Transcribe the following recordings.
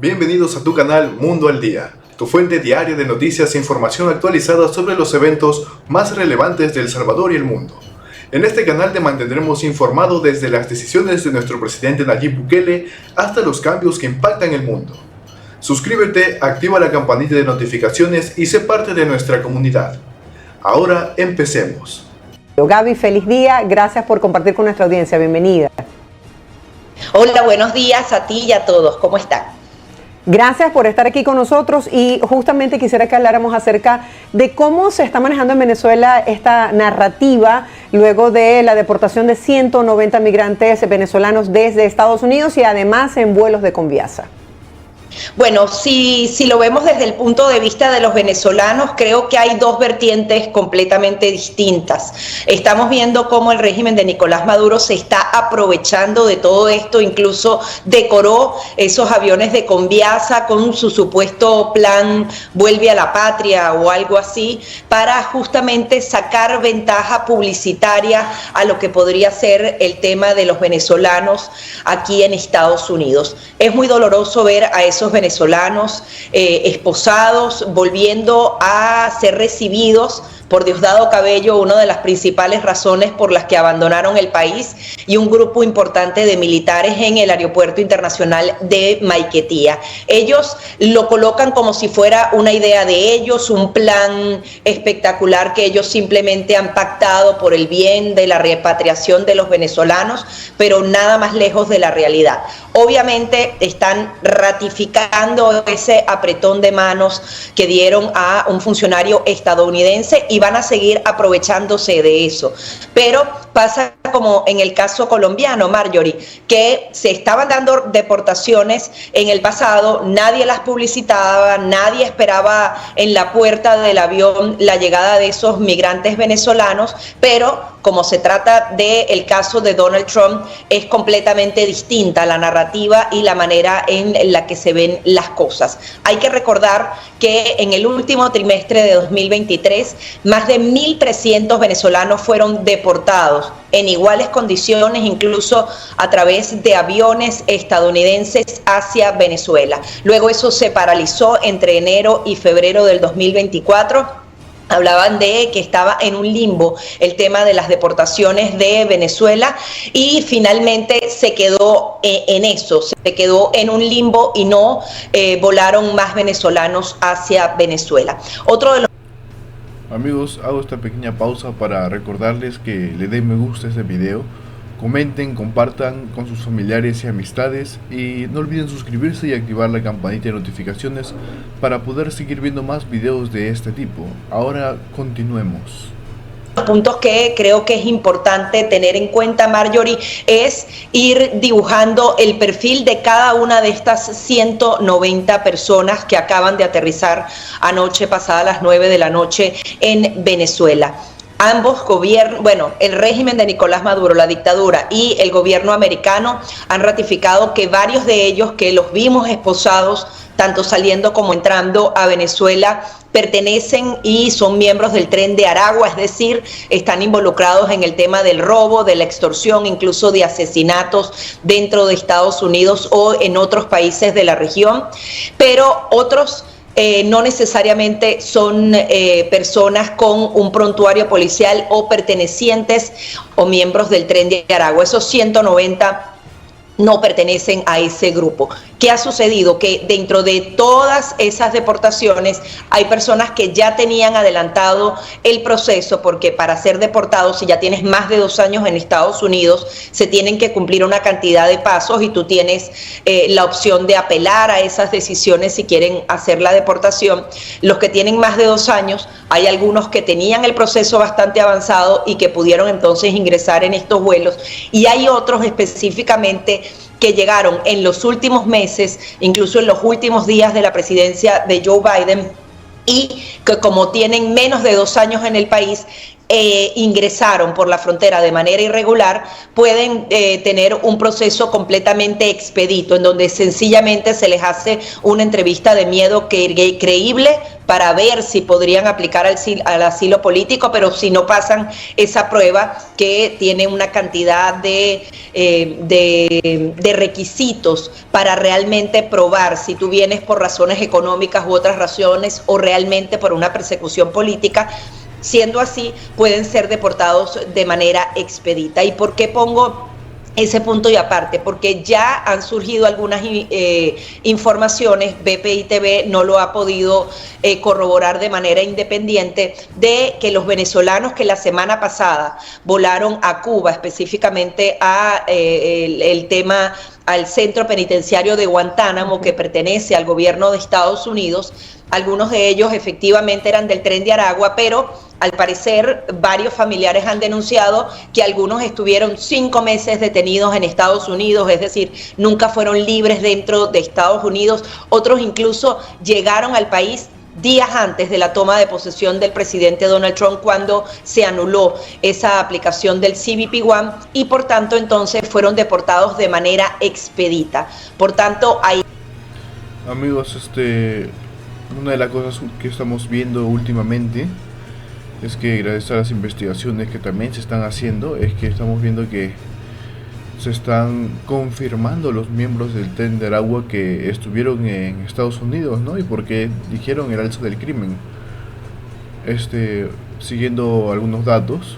Bienvenidos a tu canal Mundo al Día, tu fuente diaria de noticias e información actualizada sobre los eventos más relevantes de El Salvador y el mundo. En este canal te mantendremos informado desde las decisiones de nuestro presidente Nayib Bukele hasta los cambios que impactan el mundo. Suscríbete, activa la campanita de notificaciones y sé parte de nuestra comunidad. Ahora empecemos. Gaby, feliz día, gracias por compartir con nuestra audiencia, bienvenida. Hola, buenos días a ti y a todos, ¿cómo están? Gracias por estar aquí con nosotros y justamente quisiera que habláramos acerca de cómo se está manejando en Venezuela esta narrativa luego de la deportación de 190 migrantes venezolanos desde Estados Unidos y además en vuelos de Conviasa. Bueno, si lo vemos desde el punto de vista de los venezolanos, creo que hay dos vertientes completamente distintas. Estamos viendo cómo el régimen de Nicolás Maduro se está aprovechando de todo esto, incluso decoró esos aviones de Conviasa con su supuesto plan Vuelve a la Patria o algo así, para justamente sacar ventaja publicitaria a lo que podría ser el tema de los venezolanos aquí en Estados Unidos. Es muy doloroso ver a esos venezolanos esposados volviendo a ser recibidos por Diosdado Cabello, una de las principales razones por las que abandonaron el país, y un grupo importante de militares en el aeropuerto internacional de Maiquetía. Ellos lo colocan como si fuera una idea de ellos, un plan espectacular que ellos simplemente han pactado por el bien de la repatriación de los venezolanos, pero nada más lejos de la realidad. Obviamente están ratificando ese apretón de manos que dieron a un funcionario estadounidense y van a seguir aprovechándose de eso. Pero pasa como en el caso colombiano, Marjorie, que se estaban dando deportaciones en el pasado, nadie las publicitaba, nadie esperaba en la puerta del avión la llegada de esos migrantes venezolanos, pero como se trata del caso de Donald Trump, es completamente distinta la narrativa y la manera en la que se ven las cosas. Hay que recordar que en el último trimestre de 2023, más de 1.300 venezolanos fueron deportados en iguales condiciones, incluso a través de aviones estadounidenses hacia Venezuela. Luego eso se paralizó entre enero y febrero del 2024. Hablaban de que estaba en un limbo el tema de las deportaciones de Venezuela y finalmente se quedó en eso, se quedó en un limbo y no volaron más venezolanos hacia Venezuela. Otro de los... Amigos, hago esta pequeña pausa para recordarles que le den me gusta a este video, comenten, compartan con sus familiares y amistades y no olviden suscribirse y activar la campanita de notificaciones para poder seguir viendo más videos de este tipo. Ahora continuemos. Los puntos que creo que es importante tener en cuenta, Marjorie, es ir dibujando el perfil de cada una de estas 190 personas que acaban de aterrizar anoche, pasada las 9 de la noche en Venezuela. Ambos gobiernos, bueno, el régimen de Nicolás Maduro, la dictadura, y el gobierno americano han ratificado que varios de ellos que los vimos esposados, tanto saliendo como entrando a Venezuela, pertenecen y son miembros del Tren de Aragua, es decir, están involucrados en el tema del robo, de la extorsión, incluso de asesinatos dentro de Estados Unidos o en otros países de la región, pero otros no necesariamente son personas con un prontuario policial o pertenecientes o miembros del Tren de Aragua. Esos 190 no pertenecen a ese grupo. ¿Qué ha sucedido? Que dentro de todas esas deportaciones hay personas que ya tenían adelantado el proceso, porque para ser deportado, si ya tienes más de 2 años en Estados Unidos, se tienen que cumplir una cantidad de pasos y tú tienes la opción de apelar a esas decisiones si quieren hacer la deportación. Los que tienen más de 2 años, hay algunos que tenían el proceso bastante avanzado y que pudieron entonces ingresar en estos vuelos, y hay otros específicamente que llegaron en los últimos meses, incluso en los últimos días de la presidencia de Joe Biden, y que como tienen menos de 2 años en el país, ingresaron por la frontera de manera irregular pueden tener un proceso completamente expedito, en donde sencillamente se les hace una entrevista de miedo creíble para ver si podrían aplicar al asilo político, pero si no pasan esa prueba, que tiene una cantidad de requisitos para realmente probar si tú vienes por razones económicas u otras razones o realmente por una persecución política. Siendo así, pueden ser deportados de manera expedita. ¿Y por qué pongo ese punto y aparte? Porque ya han surgido algunas informaciones, BPI-TV no lo ha podido corroborar de manera independiente, de que los venezolanos que la semana pasada volaron a Cuba, específicamente el tema al centro penitenciario de Guantánamo, que pertenece al gobierno de Estados Unidos, algunos de ellos efectivamente eran del Tren de Aragua, pero al parecer varios familiares han denunciado que algunos estuvieron 5 meses detenidos en Estados Unidos, es decir, nunca fueron libres dentro de Estados Unidos. Otros incluso llegaron al país días antes de la toma de posesión del presidente Donald Trump, cuando se anuló esa aplicación del CBP-1, y por tanto entonces fueron deportados de manera expedita. Por tanto, hay... Amigos, una de las cosas que estamos viendo últimamente es que, gracias a las investigaciones que también se están haciendo, es que estamos viendo que se están confirmando los miembros del Tren de Aragua que estuvieron en Estados Unidos, ¿no? Y porque dijeron el alza del crimen. Siguiendo algunos datos,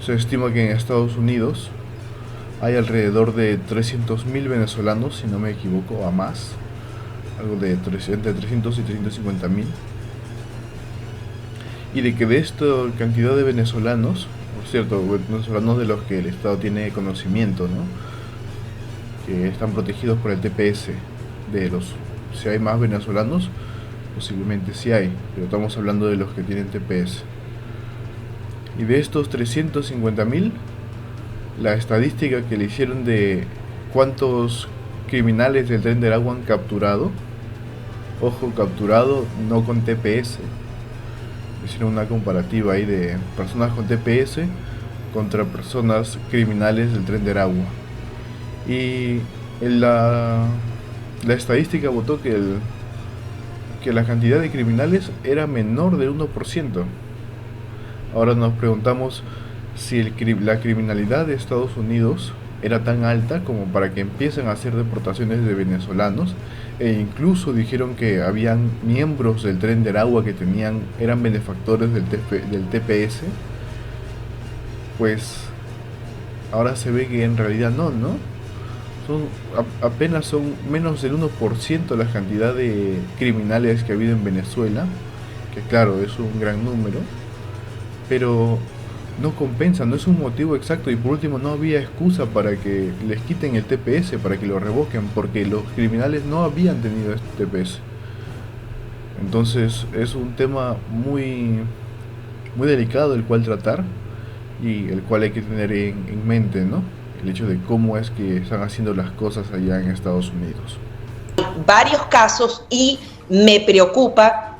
se estima que en Estados Unidos hay alrededor de 300.000 venezolanos, si no me equivoco, a más, algo de entre 300 y 350.000, y de que de esta cantidad de venezolanos, por cierto, venezolanos de los que el Estado tiene conocimiento, ¿no?, que están protegidos por el TPS, si hay más venezolanos, posiblemente sí hay, pero estamos hablando de los que tienen TPS. Y de estos 350.000, la estadística que le hicieron de cuántos criminales del Tren de Aragua han capturado, ojo, capturado, no con TPS, hicieron una comparativa ahí de personas con TPS contra personas criminales del Tren de Aragua, y la estadística votó que la cantidad de criminales era menor del 1%. Ahora nos preguntamos si la criminalidad de Estados Unidos era tan alta como para que empiecen a hacer deportaciones de venezolanos, e incluso dijeron que habían miembros del Tren de Aragua que eran benefactores del TPS. Pues ahora se ve que en realidad no. Apenas son menos del 1% la cantidad de criminales que ha habido en Venezuela, que claro, es un gran número, pero no compensa, no es un motivo exacto. Y por último, no había excusa para que les quiten el TPS, para que lo revoquen, porque los criminales no habían tenido este TPS. Entonces es un tema muy, muy delicado el cual tratar, y el cual hay que tener en mente, ¿no?, el hecho de cómo es que están haciendo las cosas allá en Estados Unidos. Varios casos, y me preocupa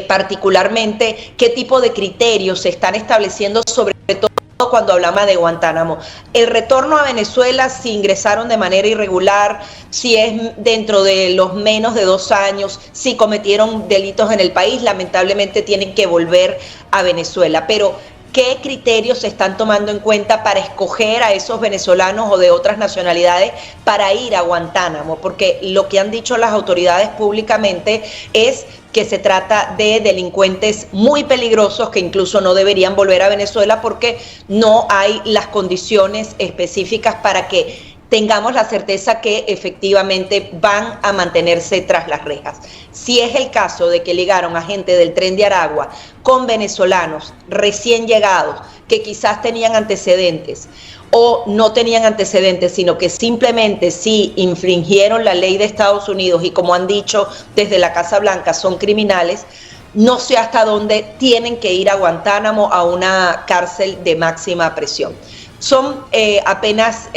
particularmente qué tipo de criterios se están estableciendo, sobre todo cuando hablamos de Guantánamo. El retorno a Venezuela, si ingresaron de manera irregular, si es dentro de los menos de 2 años, si cometieron delitos en el país, lamentablemente tienen que volver a Venezuela. Pero ¿qué criterios se están tomando en cuenta para escoger a esos venezolanos o de otras nacionalidades para ir a Guantánamo? Porque lo que han dicho las autoridades públicamente es que se trata de delincuentes muy peligrosos que incluso no deberían volver a Venezuela, porque no hay las condiciones específicas para que tengamos la certeza que efectivamente van a mantenerse tras las rejas. Si es el caso de que ligaron a gente del Tren de Aragua con venezolanos recién llegados que quizás tenían antecedentes o no tenían antecedentes, sino que simplemente sí infringieron la ley de Estados Unidos y, como han dicho desde la Casa Blanca, son criminales, no sé hasta dónde tienen que ir a Guantánamo, a una cárcel de máxima presión. Son apenas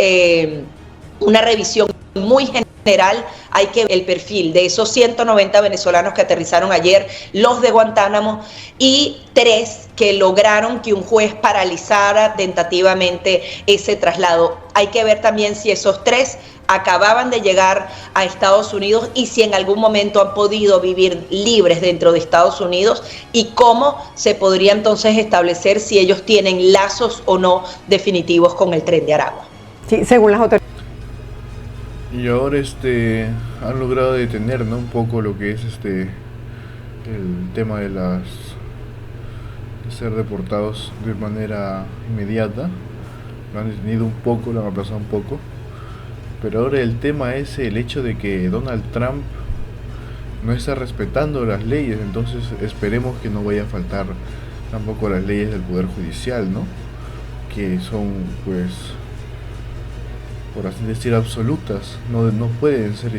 una revisión muy general general hay que ver el perfil de esos 190 venezolanos que aterrizaron ayer, los de Guantánamo, y 3 que lograron que un juez paralizara tentativamente ese traslado. Hay que ver también si esos 3 acababan de llegar a Estados Unidos y si en algún momento han podido vivir libres dentro de Estados Unidos, y cómo se podría entonces establecer si ellos tienen lazos o no definitivos con el Tren de Aragua. Sí, según las autoridades. Y ahora han logrado detener, ¿no?, un poco lo que es el tema de ser deportados de manera inmediata. Lo han detenido un poco, lo han aplazado un poco. Pero ahora el tema es el hecho de que Donald Trump no está respetando las leyes, entonces esperemos que no vaya a faltar tampoco las leyes del Poder Judicial, ¿no?, que son, pues, por así decir, absolutas, no pueden ser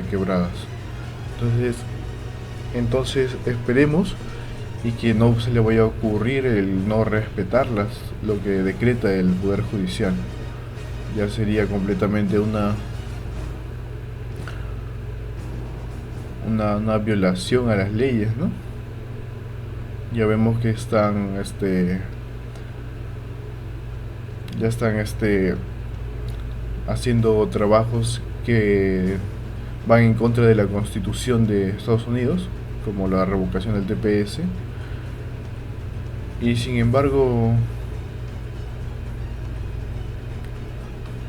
quebradas. Entonces esperemos y que no se le vaya a ocurrir el no respetarlas, lo que decreta el Poder Judicial. Ya sería completamente una violación a las leyes, ¿no? Ya vemos que están haciendo trabajos que van en contra de la Constitución de Estados Unidos, como la revocación del TPS, y sin embargo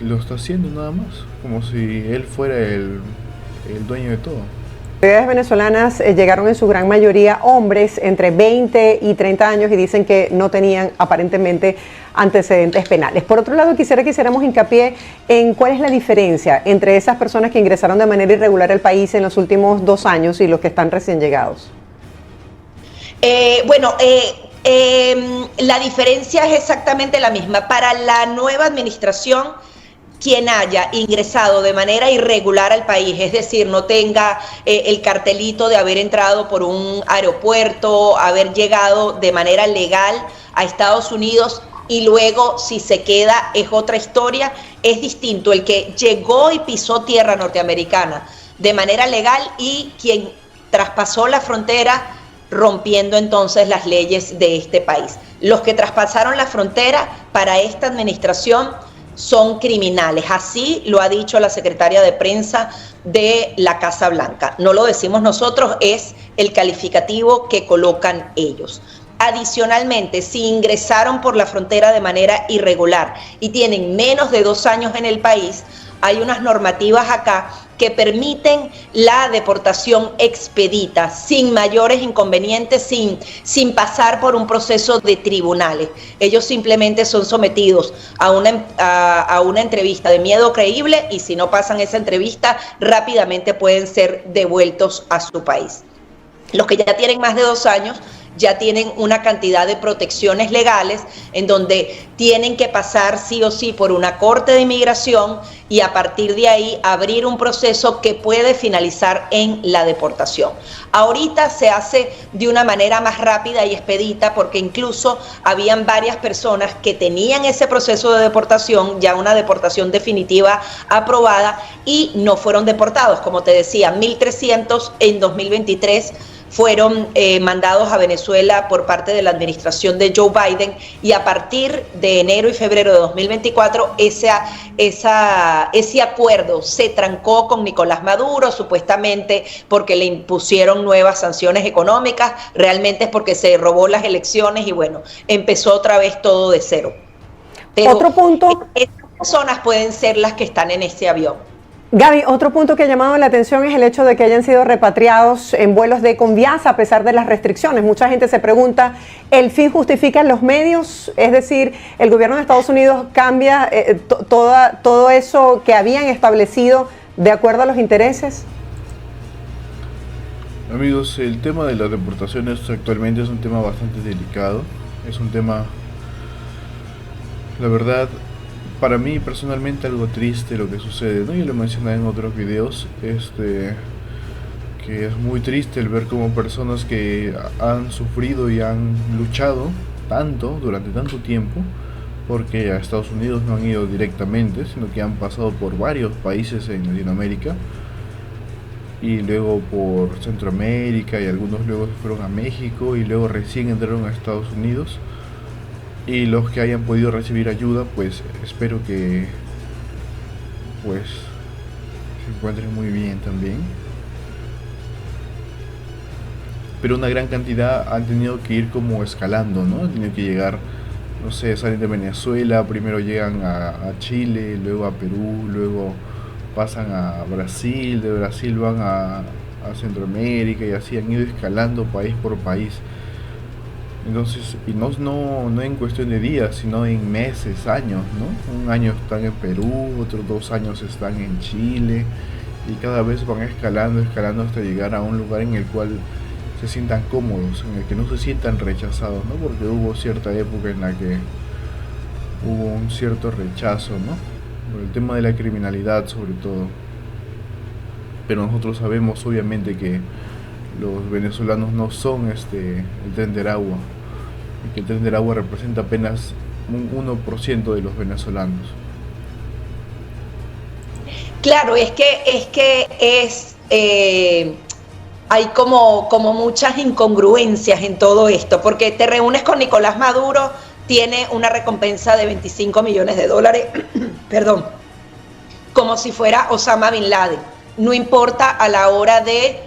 lo está haciendo nada más, como si él fuera el dueño de todo. Las autoridades venezolanas llegaron en su gran mayoría hombres entre 20 y 30 años y dicen que no tenían aparentemente antecedentes penales. Por otro lado, quisiéramos hincapié en cuál es la diferencia entre esas personas que ingresaron de manera irregular al país en los últimos 2 años y los que están recién llegados. La diferencia es exactamente la misma. Para la nueva administración, quien haya ingresado de manera irregular al país, es decir, no tenga el cartelito de haber entrado por un aeropuerto, haber llegado de manera legal a Estados Unidos y luego si se queda es otra historia, es distinto el que llegó y pisó tierra norteamericana de manera legal y quien traspasó la frontera rompiendo entonces las leyes de este país. Los que traspasaron la frontera para esta administración son criminales, así lo ha dicho la secretaria de prensa de la Casa Blanca. No lo decimos nosotros, es el calificativo que colocan ellos. Adicionalmente, si ingresaron por la frontera de manera irregular y tienen menos de 2 años en el país, hay unas normativas acá que permiten la deportación expedita, sin mayores inconvenientes, sin pasar por un proceso de tribunales. Ellos simplemente son sometidos a una entrevista de miedo creíble y si no pasan esa entrevista, rápidamente pueden ser devueltos a su país. Los que ya tienen más de 2 años ya tienen una cantidad de protecciones legales en donde tienen que pasar sí o sí por una corte de inmigración y a partir de ahí abrir un proceso que puede finalizar en la deportación. Ahorita se hace de una manera más rápida y expedita porque incluso habían varias personas que tenían ese proceso de deportación, ya una deportación definitiva aprobada y no fueron deportados. Como te decía, 1.300 en 2023 fueron mandados a Venezuela por parte de la administración de Joe Biden y a partir de enero y febrero de 2024 ese acuerdo se trancó con Nicolás Maduro, supuestamente porque le impusieron nuevas sanciones económicas, realmente es porque se robó las elecciones y bueno, empezó otra vez todo de cero. Pero otro punto, estas personas pueden ser las que están en este avión. Gaby, otro punto que ha llamado la atención es el hecho de que hayan sido repatriados en vuelos de Conviasa a pesar de las restricciones. Mucha gente se pregunta, ¿el fin justifica los medios? Es decir, ¿el gobierno de Estados Unidos cambia todo eso que habían establecido de acuerdo a los intereses? Amigos, el tema de las deportaciones actualmente es un tema bastante delicado. Es un tema, la verdad, para mí personalmente algo triste lo que sucede, ¿no? Yo lo mencioné en otros videos, que es muy triste el ver cómo personas que han sufrido y han luchado tanto, durante tanto tiempo, porque a Estados Unidos no han ido directamente, sino que han pasado por varios países en Latinoamérica y luego por Centroamérica, y algunos luego fueron a México y luego recién entraron a Estados Unidos. Y los que hayan podido recibir ayuda, pues espero que pues se encuentren muy bien también. Pero una gran cantidad han tenido que ir como escalando, ¿no? Han tenido que llegar, no sé, salen de Venezuela, primero llegan a Chile, luego a Perú, luego pasan a Brasil, de Brasil van a Centroamérica, y así han ido escalando país por país. Entonces, y no en cuestión de días, sino en meses, años, ¿no? Un año están en Perú, otros 2 años están en Chile, y cada vez van escalando hasta llegar a un lugar en el cual se sientan cómodos, en el que no se sientan rechazados, ¿no? Porque hubo cierta época en la que hubo un cierto rechazo, ¿no? Por el tema de la criminalidad sobre todo. Pero nosotros sabemos obviamente que los venezolanos no son el Tren de Aragua, y que el Tren de Aragua representa apenas un 1% de los venezolanos. Claro, hay como muchas incongruencias en todo esto, porque te reúnes con Nicolás Maduro, tiene una recompensa de $25 millones, perdón, como si fuera Osama Bin Laden. No importa a la hora de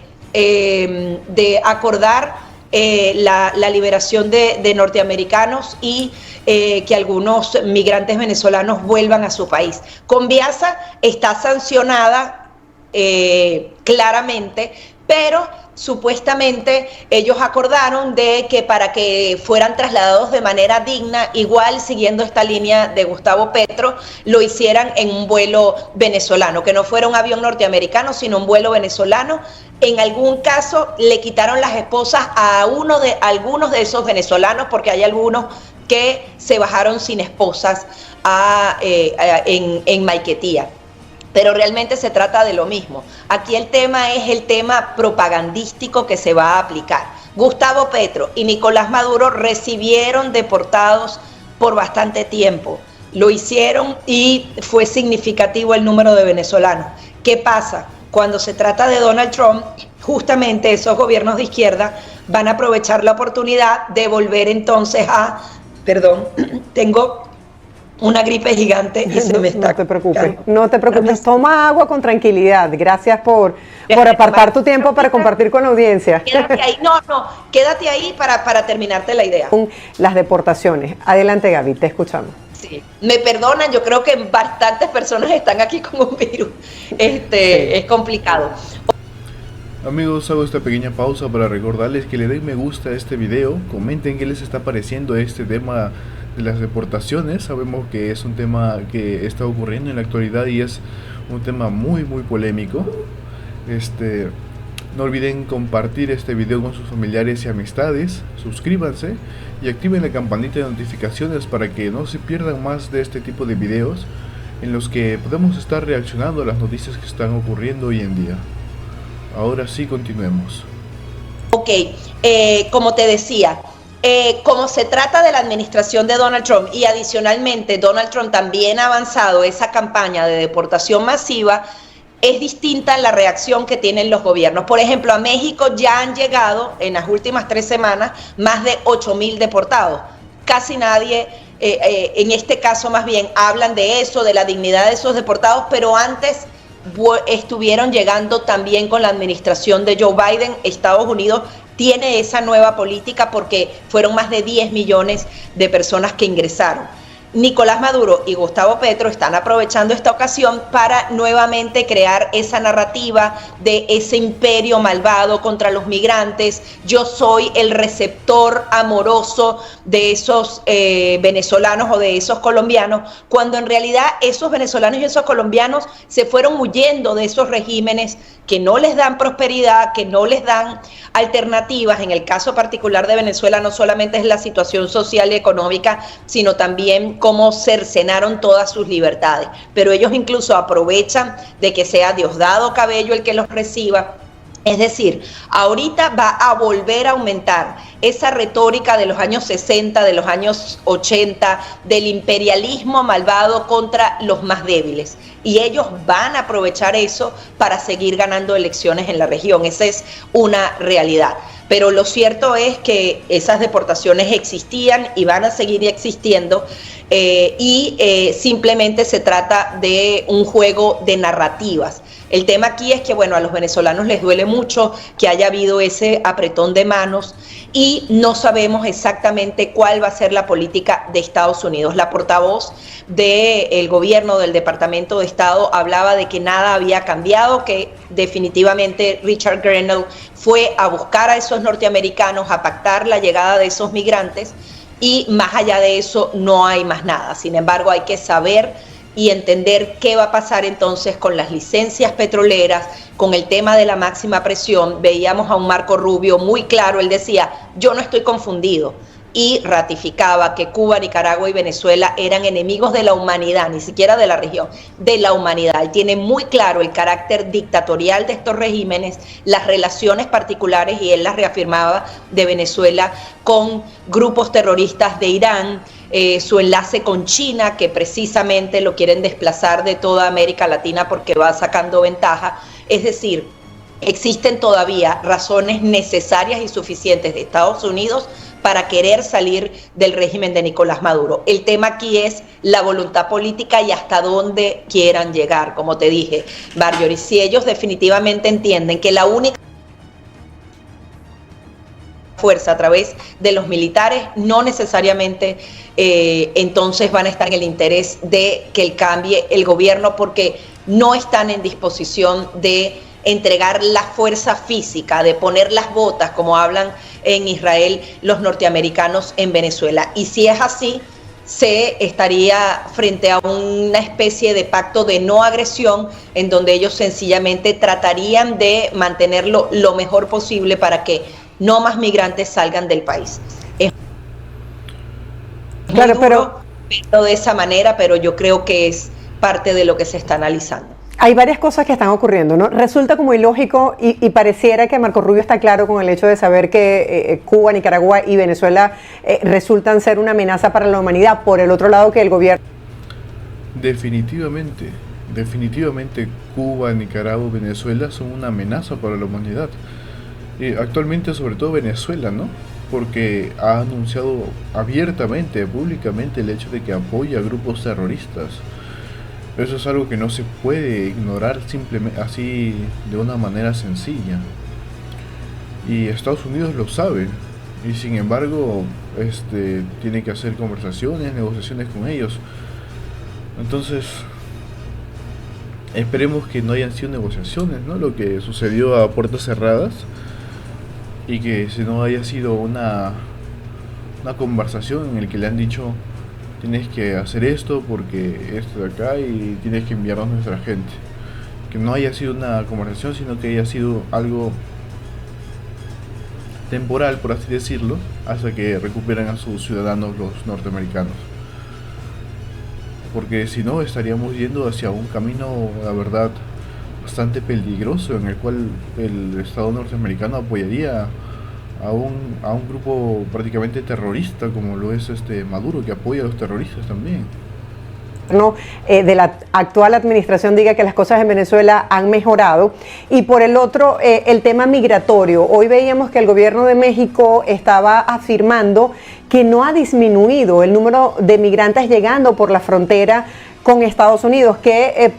acordar la liberación de norteamericanos y que algunos migrantes venezolanos vuelvan a su país. Conviasa está sancionada claramente, pero supuestamente ellos acordaron de que para que fueran trasladados de manera digna, igual siguiendo esta línea de Gustavo Petro, lo hicieran en un vuelo venezolano, que no fuera un avión norteamericano, sino un vuelo venezolano. En algún caso le quitaron las esposas a algunos de esos venezolanos, porque hay algunos que se bajaron sin esposas en Maiquetía. Pero realmente se trata de lo mismo. Aquí el tema es el tema propagandístico que se va a aplicar. Gustavo Petro y Nicolás Maduro recibieron deportados por bastante tiempo. Lo hicieron y fue significativo el número de venezolanos. ¿Qué pasa? Cuando se trata de Donald Trump, justamente esos gobiernos de izquierda van a aprovechar la oportunidad de volver entonces Perdón, tengo una gripe gigante y se me está... No te preocupes, toma agua con tranquilidad. Gracias por apartar tu tiempo para compartir con la audiencia. Quédate ahí, quédate ahí para terminarte la idea. Las deportaciones. Adelante, Gaby, te escuchamos. Sí, me perdonan, yo creo que bastantes personas están aquí con un virus. Es complicado. Amigos, hago esta pequeña pausa para recordarles que le den me gusta a este video, comenten qué les está pareciendo este tema de las deportaciones. Sabemos que es un tema que está ocurriendo en la actualidad y es un tema muy polémico. No olviden compartir este video con sus familiares y amistades, suscríbanse y activen la campanita de notificaciones para que no se pierdan más de este tipo de videos en los que podemos estar reaccionando a las noticias que están ocurriendo hoy en día. Ahora sí, continuemos. Ok, como te decía, como se trata de la administración de Donald Trump y adicionalmente Donald Trump también ha avanzado esa campaña de deportación masiva, es distinta la reacción que tienen los gobiernos. Por ejemplo, a México ya han llegado en las últimas 3 semanas más de 8,000 deportados. Casi nadie, en este caso más bien, hablan de eso, de la dignidad de esos deportados, pero antes estuvieron llegando también con la administración de Joe Biden. Estados Unidos tiene esa nueva política porque fueron más de 10 millones de personas que ingresaron. Nicolás Maduro y Gustavo Petro están aprovechando esta ocasión para nuevamente crear esa narrativa de ese imperio malvado contra los migrantes. Yo soy el receptor amoroso de esos venezolanos o de esos colombianos, cuando en realidad esos venezolanos y esos colombianos se fueron huyendo de esos regímenes que no les dan prosperidad, que no les dan alternativas. En el caso particular de Venezuela no solamente es la situación social y económica, sino también cómo cercenaron todas sus libertades. Pero ellos incluso aprovechan de que sea Diosdado Cabello el que los reciba Es decir, ahorita va a volver a aumentar esa retórica de los años 60, de los años 80, del imperialismo malvado contra los más débiles. Y ellos van a aprovechar eso para seguir ganando elecciones en la región. Esa es una realidad. Pero lo cierto es que esas deportaciones existían y van a seguir existiendo, simplemente se trata de un juego de narrativas. El tema aquí es que, bueno, a los venezolanos les duele mucho que haya habido ese apretón de manos y no sabemos exactamente cuál va a ser la política de Estados Unidos. La portavoz del gobierno del Departamento de Estado hablaba de que nada había cambiado, que definitivamente Richard Grenell fue a buscar a esos norteamericanos, a pactar la llegada de esos migrantes y más allá de eso no hay más nada. Sin embargo, hay que saber y entender qué va a pasar entonces con las licencias petroleras, con el tema de la máxima presión. Veíamos a un Marco Rubio muy claro, él decía, yo no estoy confundido, y ratificaba que Cuba, Nicaragua y Venezuela eran enemigos de la humanidad, ni siquiera de la región, de la humanidad. Él tiene muy claro el carácter dictatorial de estos regímenes, las relaciones particulares, y él las reafirmaba, de Venezuela con grupos terroristas de Irán, su enlace con China, que precisamente lo quieren desplazar de toda América Latina porque va sacando ventaja. Es decir, existen todavía razones necesarias y suficientes de Estados Unidos para querer salir del régimen de Nicolás Maduro. El tema aquí es la voluntad política y hasta dónde quieran llegar. Como te dije, Marjorie, si ellos definitivamente entienden que la única fuerza a través de los militares, no necesariamente entonces van a estar en el interés de que cambie el gobierno, porque no están en disposición de entregar la fuerza física, de poner las botas, como hablan en Israel los norteamericanos en Venezuela. Y si es así, se estaría frente a una especie de pacto de no agresión, en donde ellos sencillamente tratarían de mantenerlo lo mejor posible para que no más migrantes salgan del país. Es claro, muy duro verlo de esa manera, pero yo creo que es parte de lo que se está analizando. Hay varias cosas que están ocurriendo, ¿no? Resulta como ilógico y pareciera que Marco Rubio está claro con el hecho de saber que Cuba, Nicaragua y Venezuela resultan ser una amenaza para la humanidad. Por el otro lado, que el gobierno... Definitivamente Cuba, Nicaragua y Venezuela son una amenaza para la humanidad. Actualmente, sobre todo Venezuela, ¿no? Porque ha anunciado abiertamente, públicamente, el hecho de que apoya a grupos terroristas. Eso es algo que no se puede ignorar simplemente así de una manera sencilla. Y Estados Unidos lo sabe. Y sin embargo, tiene que hacer conversaciones, negociaciones con ellos. Entonces, esperemos que no hayan sido negociaciones, ¿no? Lo que sucedió a puertas cerradas. Y que si no haya sido una conversación en la que le han dicho, tienes que hacer esto porque esto de acá y tienes que enviarnos nuestra gente. Que no haya sido una conversación, sino que haya sido algo temporal, por así decirlo, hasta que recuperen a sus ciudadanos los norteamericanos. Porque si no, estaríamos yendo hacia un camino, la verdad, bastante peligroso, en el cual el Estado norteamericano apoyaría a un grupo prácticamente terrorista como lo es Maduro, que apoya a los terroristas también. De la actual administración diga que las cosas en Venezuela han mejorado, y por el otro, el tema migratorio. Hoy veíamos que el gobierno de México estaba afirmando que no ha disminuido el número de migrantes llegando por la frontera con Estados Unidos, que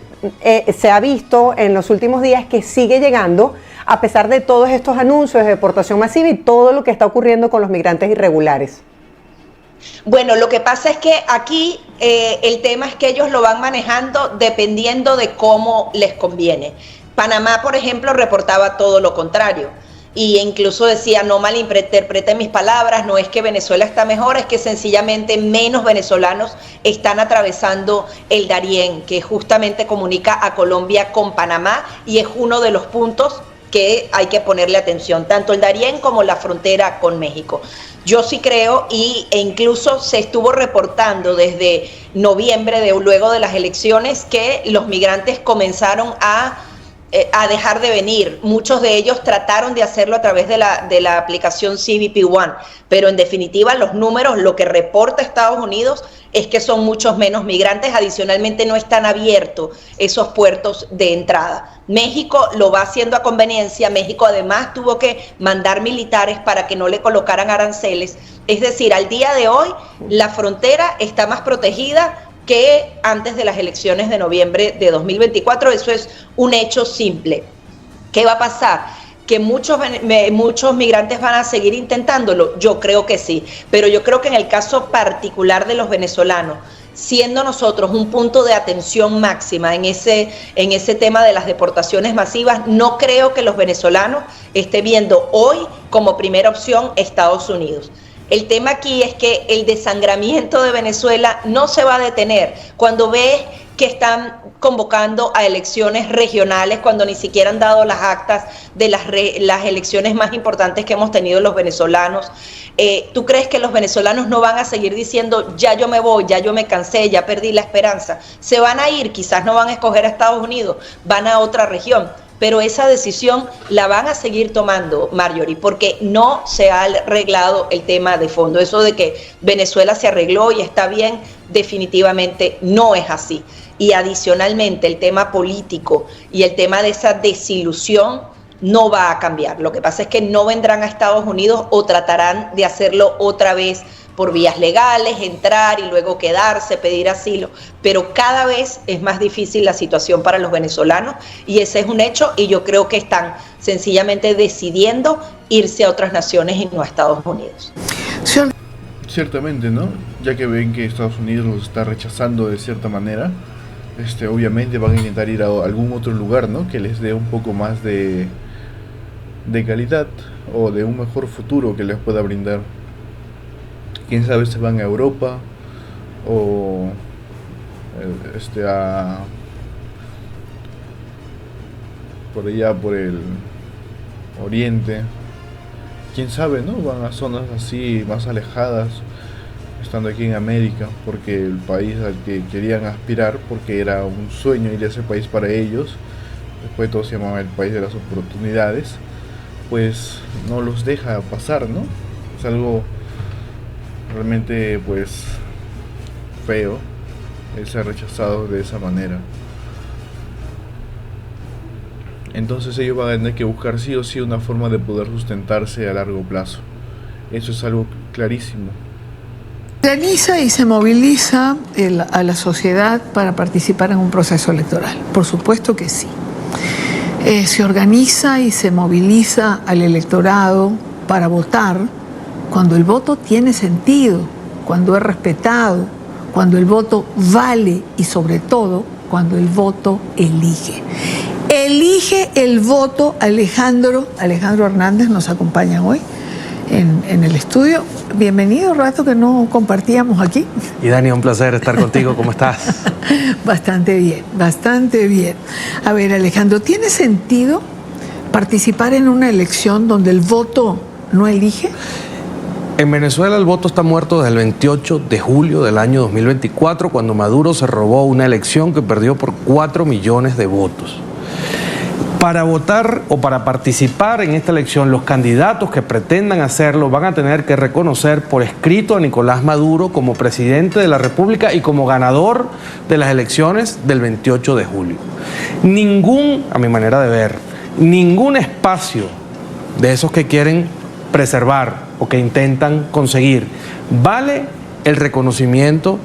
se ha visto en los últimos días que sigue llegando a pesar de todos estos anuncios de deportación masiva y todo lo que está ocurriendo con los migrantes irregulares. Bueno, lo que pasa es que aquí el tema es que ellos lo van manejando dependiendo de cómo les conviene. Panamá, por ejemplo, reportaba todo lo contrario. Y incluso decía, no malinterpreten mis palabras, no es que Venezuela está mejor, es que sencillamente menos venezolanos están atravesando el Darién, que justamente comunica a Colombia con Panamá, y es uno de los puntos que hay que ponerle atención, tanto el Darién como la frontera con México. Yo sí creo, e incluso se estuvo reportando desde noviembre, luego de las elecciones, que los migrantes comenzaron a a dejar de venir. Muchos de ellos trataron de hacerlo a través de la aplicación CBP One, pero en definitiva los números, lo que reporta Estados Unidos es que son muchos menos migrantes. Adicionalmente no están abiertos esos puertos de entrada. México lo va haciendo a conveniencia. México además tuvo que mandar militares para que no le colocaran aranceles. Es decir, al día de hoy la frontera está más protegida que antes de las elecciones de noviembre de 2024. Eso es un hecho simple. ¿Qué va a pasar? ¿Que muchos migrantes van a seguir intentándolo? Yo creo que sí, pero yo creo que en el caso particular de los venezolanos, siendo nosotros un punto de atención máxima en ese tema de las deportaciones masivas, no creo que los venezolanos estén viendo hoy como primera opción Estados Unidos. El tema aquí es que el desangramiento de Venezuela no se va a detener. Cuando ves que están convocando a elecciones regionales, cuando ni siquiera han dado las actas de las elecciones más importantes que hemos tenido los venezolanos, ¿tú crees que los venezolanos no van a seguir diciendo, ya yo me voy, ya yo me cansé, ya perdí la esperanza? Se van a ir, quizás no van a escoger a Estados Unidos, van a otra región. Pero esa decisión la van a seguir tomando, Marjorie, porque no se ha arreglado el tema de fondo. Eso de que Venezuela se arregló y está bien, definitivamente no es así. Y adicionalmente el tema político y el tema de esa desilusión no va a cambiar. Lo que pasa es que no vendrán a Estados Unidos o tratarán de hacerlo otra vez por vías legales, entrar y luego quedarse, pedir asilo, pero cada vez es más difícil la situación para los venezolanos y ese es un hecho y yo creo que están sencillamente decidiendo irse a otras naciones y no a Estados Unidos. Ciertamente, ¿no? Ya que ven que Estados Unidos los está rechazando de cierta manera, obviamente van a intentar ir a algún otro lugar, ¿no? Que les dé un poco más de calidad o de un mejor futuro que les pueda brindar. Quién sabe si van a Europa o por allá por el oriente. Quién sabe, ¿no? Van a zonas así más alejadas, estando aquí en América, porque el país al que querían aspirar, porque era un sueño ir a ese país para ellos, después todo se llamaba el país de las oportunidades, pues no los deja pasar, ¿no? Es algo realmente pues feo el ser rechazado de esa manera. Entonces ellos van a tener que buscar sí o sí una forma de poder sustentarse a largo plazo. Eso es algo clarísimo. Se organiza y se moviliza a la sociedad para participar en un proceso electoral. Por supuesto que sí. Se organiza y se moviliza al electorado para votar cuando el voto tiene sentido, cuando es respetado, cuando el voto vale y sobre todo cuando el voto elige. Elige el voto Alejandro Hernández nos acompaña hoy en el estudio. Bienvenido, rato que no compartíamos aquí. Y Dani, un placer estar contigo, ¿cómo estás? Bastante bien, bastante bien. A ver, Alejandro, ¿tiene sentido participar en una elección donde el voto no elige? En Venezuela el voto está muerto desde el 28 de julio del año 2024, cuando Maduro se robó una elección que perdió por 4 millones de votos. Para votar o para participar en esta elección, los candidatos que pretendan hacerlo van a tener que reconocer por escrito a Nicolás Maduro como presidente de la República y como ganador de las elecciones del 28 de julio. A mi manera de ver, ningún espacio de esos que quieren preservar o que intentan conseguir vale el reconocimiento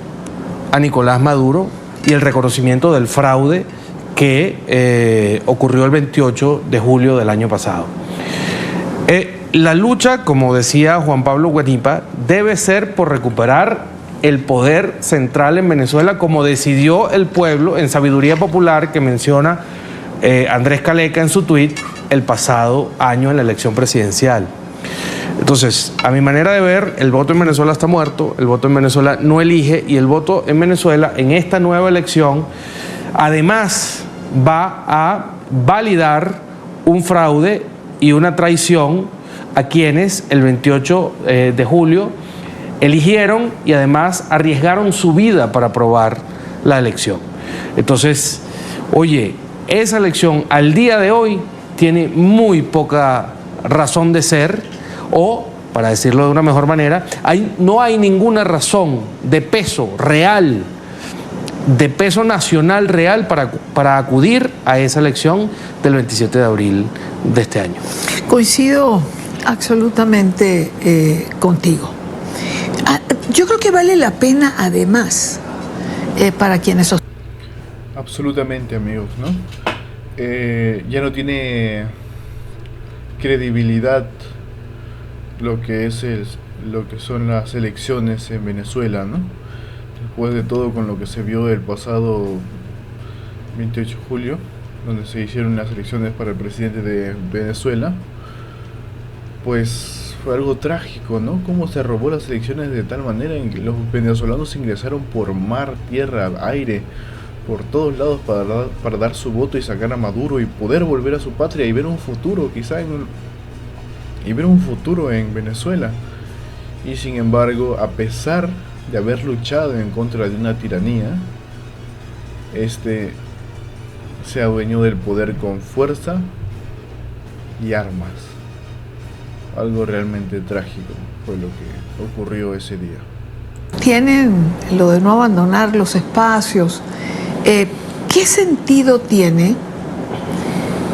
a Nicolás Maduro y el reconocimiento del fraude que ocurrió el 28 de julio del año pasado. La lucha, como decía Juan Pablo Guanipa, debe ser por recuperar el poder central en Venezuela, como decidió el pueblo en Sabiduría Popular, que menciona Andrés Caleca en su tuit el pasado año en la elección presidencial. Entonces, a mi manera de ver, el voto en Venezuela está muerto, el voto en Venezuela no elige, y el voto en Venezuela en esta nueva elección además va a validar un fraude y una traición a quienes el 28 de julio eligieron y además arriesgaron su vida para aprobar la elección. Entonces, oye, esa elección al día de hoy tiene muy poca razón de ser, o, para decirlo de una mejor manera, no hay ninguna razón de peso real, de peso nacional real para acudir a esa elección del 27 de abril de este año. Coincido absolutamente contigo. Yo creo que vale la pena, además, para quienes... Absolutamente, amigos, ¿no? Ya no tiene credibilidad lo que son las elecciones en Venezuela, ¿no? Después de todo, con lo que se vio el pasado 28 de julio, donde se hicieron las elecciones para el presidente de Venezuela, pues fue algo trágico, ¿no? Cómo se robó las elecciones de tal manera en que los venezolanos ingresaron por mar, tierra, aire, por todos lados para dar su voto y sacar a Maduro y poder volver a su patria y ver un futuro, en Venezuela. Y sin embargo, a pesar de haber luchado en contra de una tiranía, se adueñó del poder con fuerza y armas. Algo realmente trágico fue lo que ocurrió ese día. Tienen lo de no abandonar los espacios. ¿Qué sentido tiene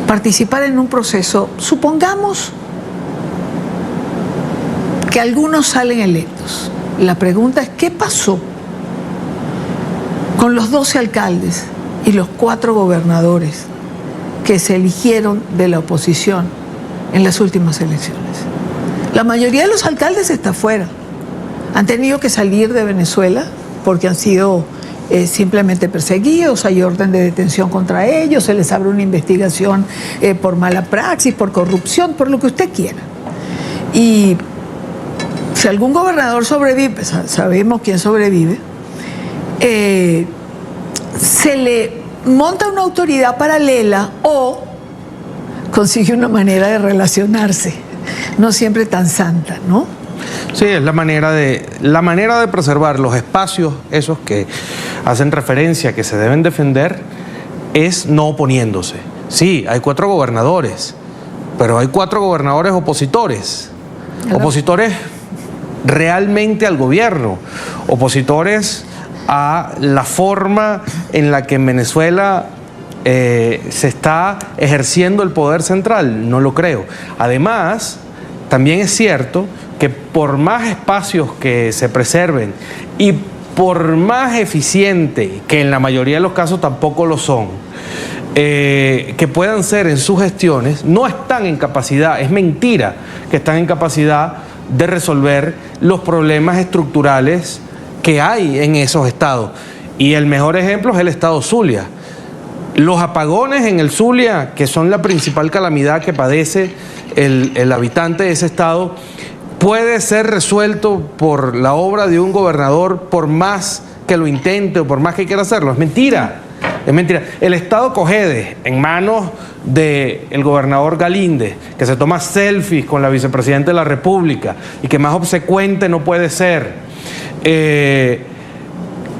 participar en un proceso? Supongamos que algunos salen electos. La pregunta es, ¿qué pasó con los 12 alcaldes y los 4 gobernadores que se eligieron de la oposición en las últimas elecciones? La mayoría de los alcaldes está fuera. Han tenido que salir de Venezuela porque han sido simplemente perseguidos, hay orden de detención contra ellos, se les abre una investigación por mala praxis, por corrupción, por lo que usted quiera. Y si algún gobernador sobrevive, sabemos quién sobrevive, se le monta una autoridad paralela o consigue una manera de relacionarse, no siempre tan santa, ¿no? Sí, es la manera de preservar los espacios, esos que hacen referencia que se deben defender, es no oponiéndose. Sí, hay 4 gobernadores, pero hay 4 gobernadores opositores. Opositores realmente al gobierno, opositores a la forma en la que en Venezuela se está ejerciendo el poder central. No lo creo. Además, también es cierto que por más espacios que se preserven y por más eficiente, que en la mayoría de los casos tampoco lo son, que puedan ser en sus gestiones, no están en capacidad, es mentira que están en capacidad de resolver los problemas estructurales que hay en esos estados. Y el mejor ejemplo es el estado Zulia. Los apagones en el Zulia, que son la principal calamidad que padece el habitante de ese estado, puede ser resuelto por la obra de un gobernador por más que lo intente o por más que quiera hacerlo. Es mentira. Es mentira. El estado Cojedes, en manos del gobernador Galíndez, que se toma selfies con la vicepresidenta de la República y que más obsecuente no puede ser.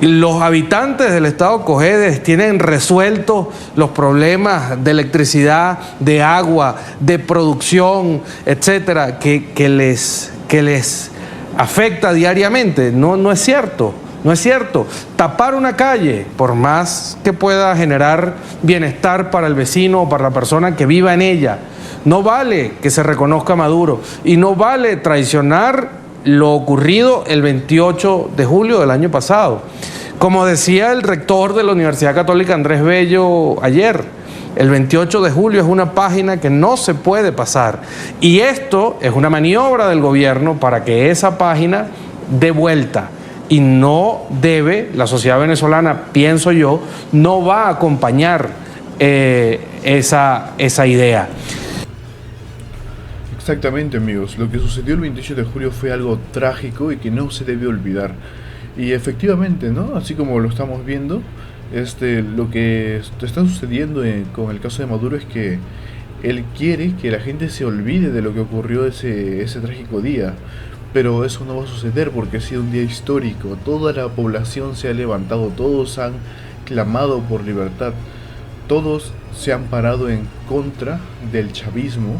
Los habitantes del estado Cojedes tienen resueltos los problemas de electricidad, de agua, de producción, etcétera, que les afecta diariamente. No es cierto. No es cierto. Tapar una calle, por más que pueda generar bienestar para el vecino o para la persona que viva en ella, no vale que se reconozca a Maduro y no vale traicionar lo ocurrido el 28 de julio del año pasado. Como decía el rector de la Universidad Católica, Andrés Bello, ayer, el 28 de julio es una página que no se puede pasar. Y esto es una maniobra del gobierno para que esa página dé vuelta. Y no debe, la sociedad venezolana, pienso yo, no va a acompañar esa idea. Exactamente, amigos. Lo que sucedió el 28 de julio fue algo trágico y que no se debe olvidar. Y efectivamente, ¿no? Así como lo estamos viendo, lo que está sucediendo con el caso de Maduro es que él quiere que la gente se olvide de lo que ocurrió ese trágico día. Pero eso no va a suceder porque ha sido un día histórico. Toda la población se ha levantado, todos han clamado por libertad. todos se han parado en contra del chavismo,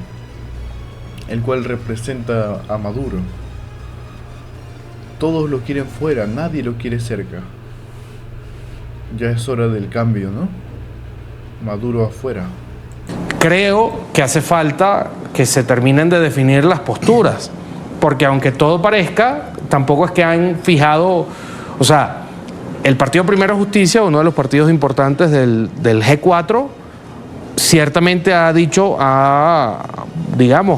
el cual representa a Maduro. Todos lo quieren fuera, nadie lo quiere cerca. Ya es hora del cambio, ¿no? Maduro afuera. Creo que hace falta que se terminen de definir las posturas, porque aunque todo parezca, tampoco es que han fijado, o sea, el Partido Primero Justicia, uno de los partidos importantes del G4, ciertamente ha dicho, ha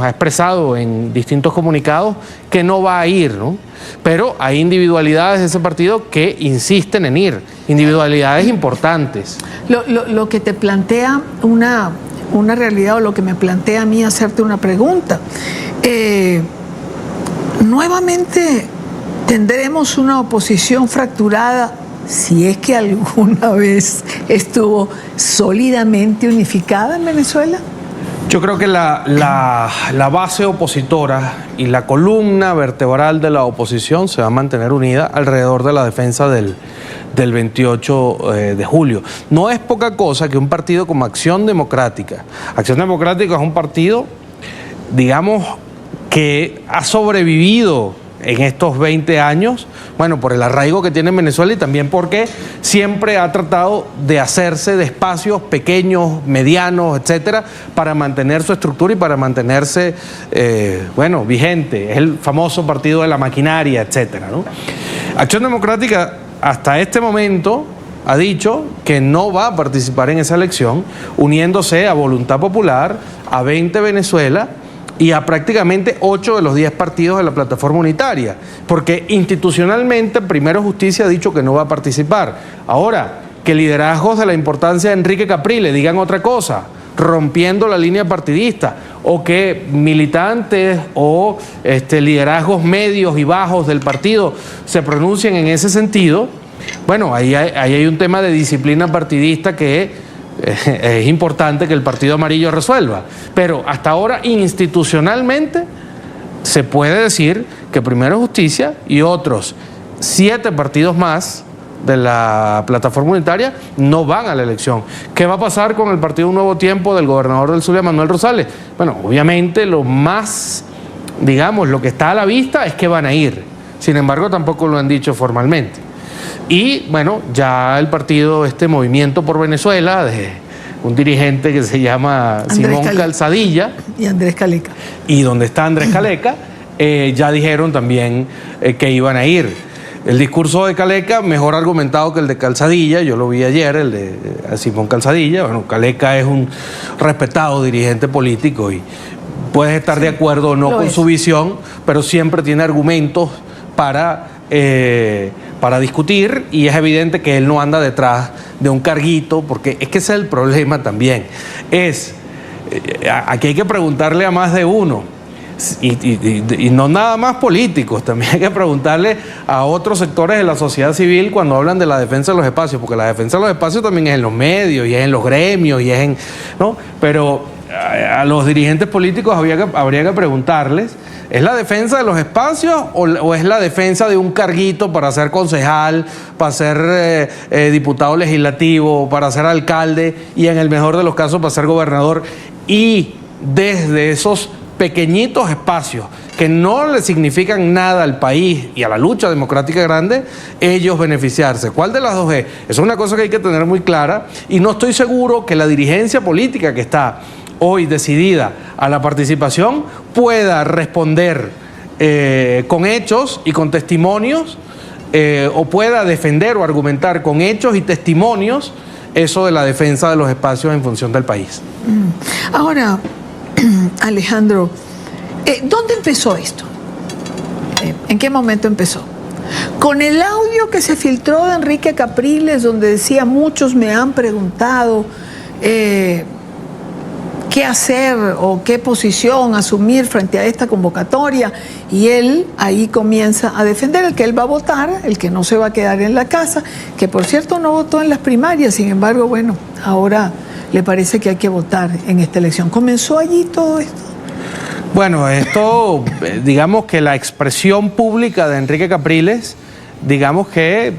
expresado en distintos comunicados que no va a ir, ¿no? Pero hay individualidades de ese partido que insisten en ir, individualidades importantes. Lo que te plantea una realidad, o lo que me plantea a mí hacerte una pregunta, nuevamente tendremos una oposición fracturada, si es que alguna vez estuvo sólidamente unificada en Venezuela. Yo creo que la base opositora y la columna vertebral de la oposición se va a mantener unida alrededor de la defensa del 28 de julio. No es poca cosa que un partido como Acción Democrática es un partido, digamos, que ha sobrevivido en estos 20 años, bueno, por el arraigo que tiene en Venezuela y también porque siempre ha tratado de hacerse de espacios pequeños, medianos, etcétera, para mantener su estructura y para mantenerse, vigente. Es el famoso partido de la maquinaria, etcétera, ¿no? Acción Democrática hasta este momento ha dicho que no va a participar en esa elección, uniéndose a Voluntad Popular, a 20 Venezuela y a prácticamente 8 de los 10 partidos de la plataforma unitaria, porque institucionalmente Primero Justicia ha dicho que no va a participar. Ahora, que liderazgos de la importancia de Enrique Capriles digan otra cosa, rompiendo la línea partidista, o que militantes o liderazgos medios y bajos del partido se pronuncien en ese sentido, bueno, ahí hay un tema de disciplina partidista que es importante que el Partido Amarillo resuelva. Pero hasta ahora, institucionalmente, se puede decir que Primero Justicia y otros 7 partidos más de la plataforma unitaria no van a la elección. ¿Qué va a pasar con el partido Un Nuevo Tiempo del gobernador del Zulia, Manuel Rosales? Bueno, obviamente lo que está a la vista es que van a ir. Sin embargo, tampoco lo han dicho formalmente. Y bueno, ya el partido, Movimiento por Venezuela, de un dirigente que se llama Simón Calzadilla. Y Andrés Caleca. Y donde está Andrés Caleca, ya dijeron también que iban a ir. El discurso de Caleca, mejor argumentado que el de Calzadilla, yo lo vi ayer, el de Simón Calzadilla. Bueno, Caleca es un respetado dirigente político y puedes estar de acuerdo o no con su visión, pero siempre tiene argumentos para discutir, y es evidente que él no anda detrás de un carguito, porque es que ese es el problema también. Aquí hay que preguntarle a más de uno, y no nada más políticos, también hay que preguntarle a otros sectores de la sociedad civil cuando hablan de la defensa de los espacios, porque la defensa de los espacios también es en los medios, y es en los gremios, y es ¿no? Pero a los dirigentes políticos habría que preguntarles, ¿es la defensa de los espacios o es la defensa de un carguito para ser concejal, para ser diputado legislativo, para ser alcalde y en el mejor de los casos para ser gobernador? Y desde esos pequeñitos espacios que no le significan nada al país y a la lucha democrática grande, ellos beneficiarse. ¿Cuál de las dos es? Es una cosa que hay que tener muy clara, y no estoy seguro que la dirigencia política que está hoy decidida a la participación pueda responder con hechos y con testimonios, o pueda defender o argumentar con hechos y testimonios eso de la defensa de los espacios en función del país. Ahora, Alejandro, ¿dónde empezó esto? ¿En qué momento empezó? Con el audio que se filtró de Enrique Capriles, donde decía: muchos me han preguntado qué hacer o qué posición asumir frente a esta convocatoria, y él ahí comienza a defender el que él va a votar, el que no se va a quedar en la casa, que por cierto no votó en las primarias, sin embargo, bueno, ahora le parece que hay que votar en esta elección. ¿Comenzó allí todo esto? Bueno, esto, digamos que la expresión pública de Enrique Capriles, digamos que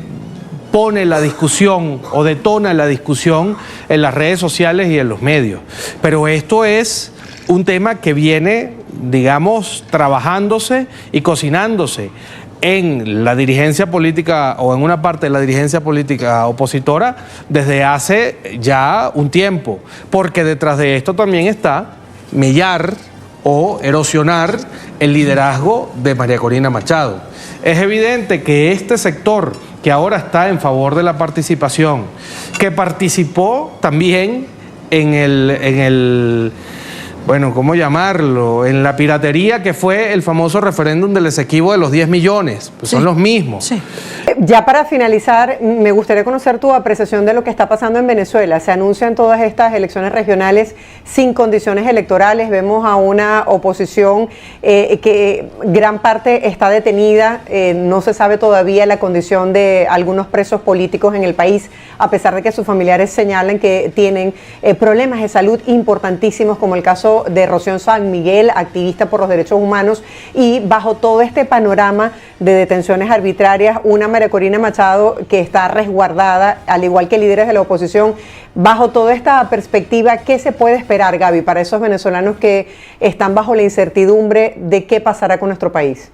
pone la discusión o detona la discusión en las redes sociales y en los medios. Pero esto es un tema que viene, digamos, trabajándose y cocinándose en la dirigencia política o en una parte de la dirigencia política opositora desde hace ya un tiempo, porque detrás de esto también está mellar o erosionar el liderazgo de María Corina Machado. Es evidente que este sector que ahora está en favor de la participación, que participó también en el bueno, ¿cómo llamarlo? En la piratería que fue el famoso referéndum del Esequibo de los 10 millones. Pues sí, son los mismos. Sí. Ya para finalizar, me gustaría conocer tu apreciación de lo que está pasando en Venezuela. Se anuncian todas estas elecciones regionales sin condiciones electorales. Vemos a una oposición que gran parte está detenida. No se sabe todavía la condición de algunos presos políticos en el país, a pesar de que sus familiares señalan que tienen problemas de salud importantísimos, como el caso de Rocío San Miguel, activista por los derechos humanos, y bajo todo este panorama de detenciones arbitrarias, una María Corina Machado que está resguardada, al igual que líderes de la oposición. Bajo toda esta perspectiva, ¿qué se puede esperar, Gaby, para esos venezolanos que están bajo la incertidumbre de qué pasará con nuestro país?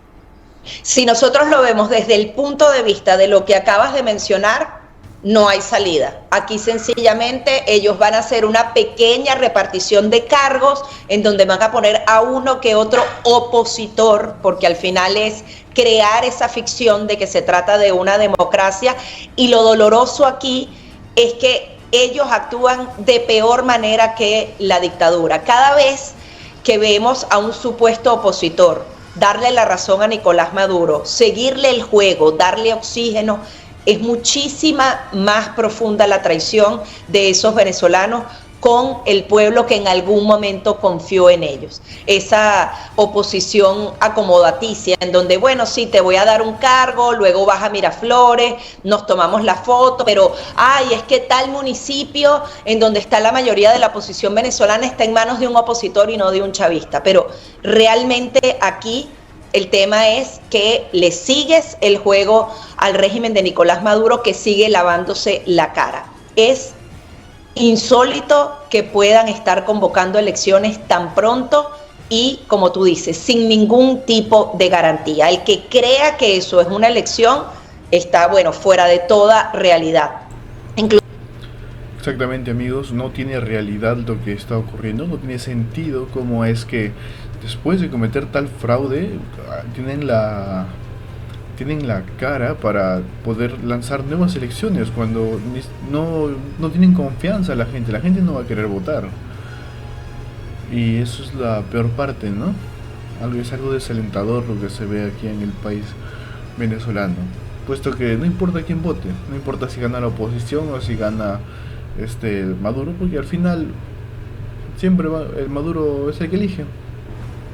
Si nosotros lo vemos desde el punto de vista de lo que acabas de mencionar, no hay salida. Aquí sencillamente ellos van a hacer una pequeña repartición de cargos en donde van a poner a uno que otro opositor, porque al final es crear esa ficción de que se trata de una democracia, y lo doloroso aquí es que ellos actúan de peor manera que la dictadura. Cada vez que vemos a un supuesto opositor darle la razón a Nicolás Maduro, seguirle el juego, darle oxígeno, es muchísima más profunda la traición de esos venezolanos con el pueblo que en algún momento confió en ellos. Esa oposición acomodaticia en donde, bueno, sí, te voy a dar un cargo, luego vas a Miraflores, nos tomamos la foto, pero, ay, es que tal municipio en donde está la mayoría de la oposición venezolana está en manos de un opositor y no de un chavista. Pero realmente aquí el tema es que le sigues el juego al régimen de Nicolás Maduro, que sigue lavándose la cara. Es insólito que puedan estar convocando elecciones tan pronto y, como tú dices, sin ningún tipo de garantía. El que crea que eso es una elección está, bueno, fuera de toda realidad. Exactamente, amigos, no tiene realidad lo que está ocurriendo, no tiene sentido cómo es que después de cometer tal fraude tienen la cara para poder lanzar nuevas elecciones cuando no tienen confianza la gente no va a querer votar. Y eso es la peor parte, ¿no? Es algo desalentador lo que se ve aquí en el país venezolano, puesto que no importa quién vote, no importa si gana la oposición o si gana Maduro, porque al final siempre el Maduro es el que elige.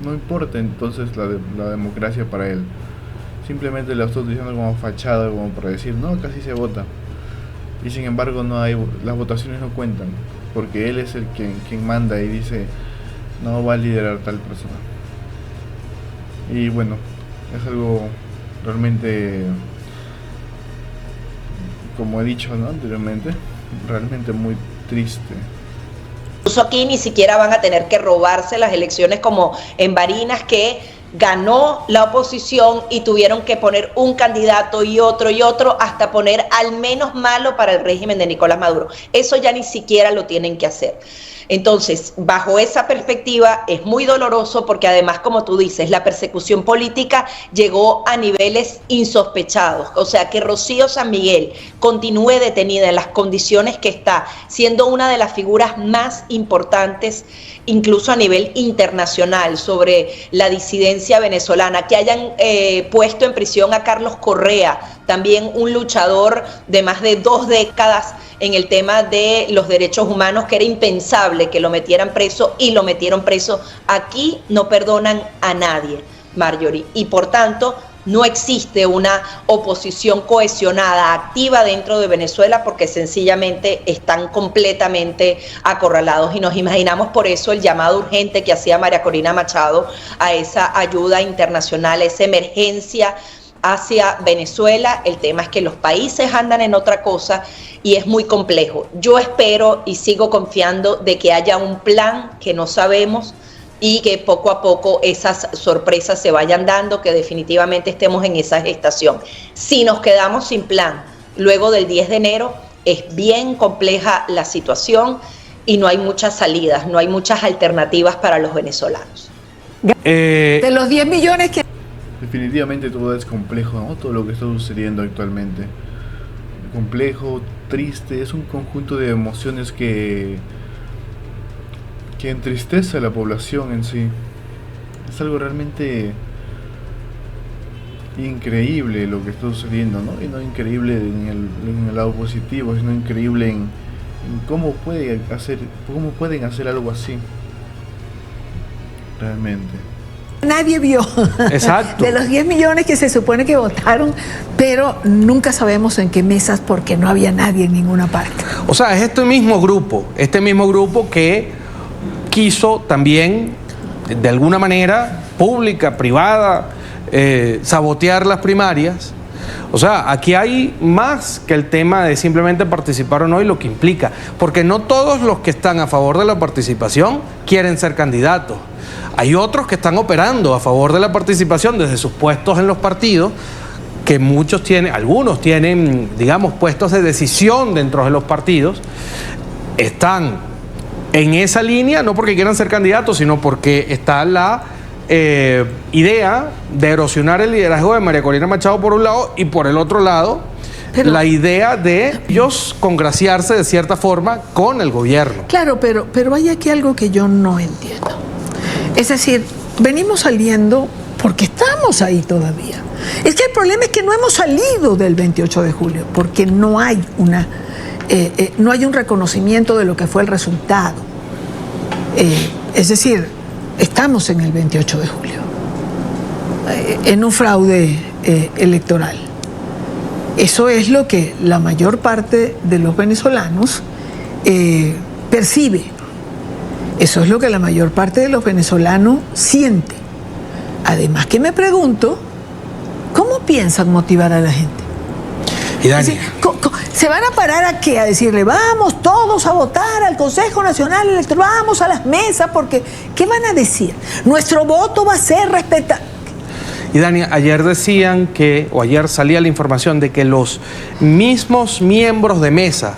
No importa entonces la democracia para él. Simplemente la estoy utilizando como fachada, como para decir, no, acá sí se vota. Y sin embargo las votaciones no cuentan, porque él es el quien manda y dice, no va a liderar tal persona. Y bueno, es algo realmente, como he dicho, ¿no?, anteriormente, realmente muy triste. Incluso aquí ni siquiera van a tener que robarse las elecciones como en Barinas, que ganó la oposición y tuvieron que poner un candidato y otro hasta poner al menos malo para el régimen de Nicolás Maduro. Eso ya ni siquiera lo tienen que hacer. Entonces, bajo esa perspectiva es muy doloroso porque además, como tú dices, la persecución política llegó a niveles insospechados. O sea, que Rocío San Miguel continúe detenida en las condiciones que está, siendo una de las figuras más importantes, incluso a nivel internacional, sobre la disidencia venezolana, que hayan puesto en prisión a Carlos Correa, también un luchador de más de 2 décadas en el tema de los derechos humanos, que era impensable que lo metieran preso, y lo metieron preso. Aquí no perdonan a nadie, Marjorie, y por tanto no existe una oposición cohesionada, activa dentro de Venezuela, porque sencillamente están completamente acorralados. Y nos imaginamos por eso el llamado urgente que hacía María Corina Machado a esa ayuda internacional, a esa emergencia hacia Venezuela. El tema es que los países andan en otra cosa y es muy complejo. Yo espero y sigo confiando de que haya un plan que no sabemos y que poco a poco esas sorpresas se vayan dando, que definitivamente estemos en esa gestación. Si nos quedamos sin plan luego del 10 de enero, es bien compleja la situación y no hay muchas salidas, no hay muchas alternativas para los venezolanos. De los 10 millones que... Definitivamente todo es complejo, ¿no? Todo lo que está sucediendo actualmente. Complejo, triste, es un conjunto de emociones que entristece a la población en sí. Es algo realmente increíble lo que está sucediendo, ¿no? Y no increíble en el lado positivo, sino increíble en cómo pueden hacer algo así. Realmente. Nadie vio. Exacto. De los 10 millones que se supone que votaron, pero nunca sabemos en qué mesas porque no había nadie en ninguna parte. O sea, es este mismo grupo que quiso también, de alguna manera, pública, privada, sabotear las primarias. O sea, aquí hay más que el tema de simplemente participar o no y lo que implica, porque no todos los que están a favor de la participación quieren ser candidatos. Hay otros que están operando a favor de la participación desde sus puestos en los partidos, que algunos tienen, digamos, puestos de decisión dentro de los partidos, están en esa línea, no porque quieran ser candidatos, sino porque está la idea de erosionar el liderazgo de María Corina Machado por un lado y por el otro lado la idea de ellos congraciarse de cierta forma con el gobierno. Claro, pero hay aquí algo que yo no entiendo. Es decir, venimos saliendo porque estamos ahí todavía. Es que el problema es que no hemos salido del 28 de julio porque no hay un reconocimiento de lo que fue el resultado. Es decir, estamos en el 28 de julio, en un fraude electoral. Eso es lo que la mayor parte de los venezolanos percibe. Eso es lo que la mayor parte de los venezolanos siente. Además que me pregunto, ¿cómo piensan motivar a la gente? Y Dani, Es decir, ¿se van a parar a qué? A decirle, vamos todos a votar al Consejo Nacional Electoral, vamos a las mesas, porque ¿qué van a decir? Nuestro voto va a ser respetado. Y Dani, ayer salía la información de que los mismos miembros de mesa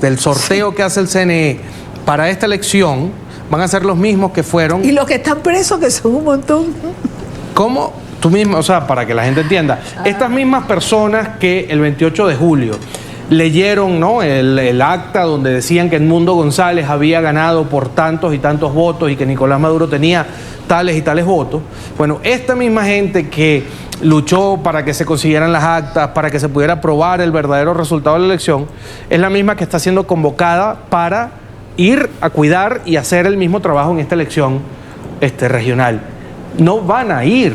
del sorteo que hace el CNE para esta elección van a ser los mismos que fueron. Y los que están presos, que son un montón. ¿Cómo? Tú mismo, o sea, para que la gente entienda, estas mismas personas que el 28 de julio leyeron, ¿no?, el acta donde decían que Edmundo González había ganado por tantos y tantos votos y que Nicolás Maduro tenía tales y tales votos. Bueno, esta misma gente que luchó para que se consiguieran las actas, para que se pudiera probar el verdadero resultado de la elección, es la misma que está siendo convocada para ir a cuidar y hacer el mismo trabajo en esta elección regional. No van a ir,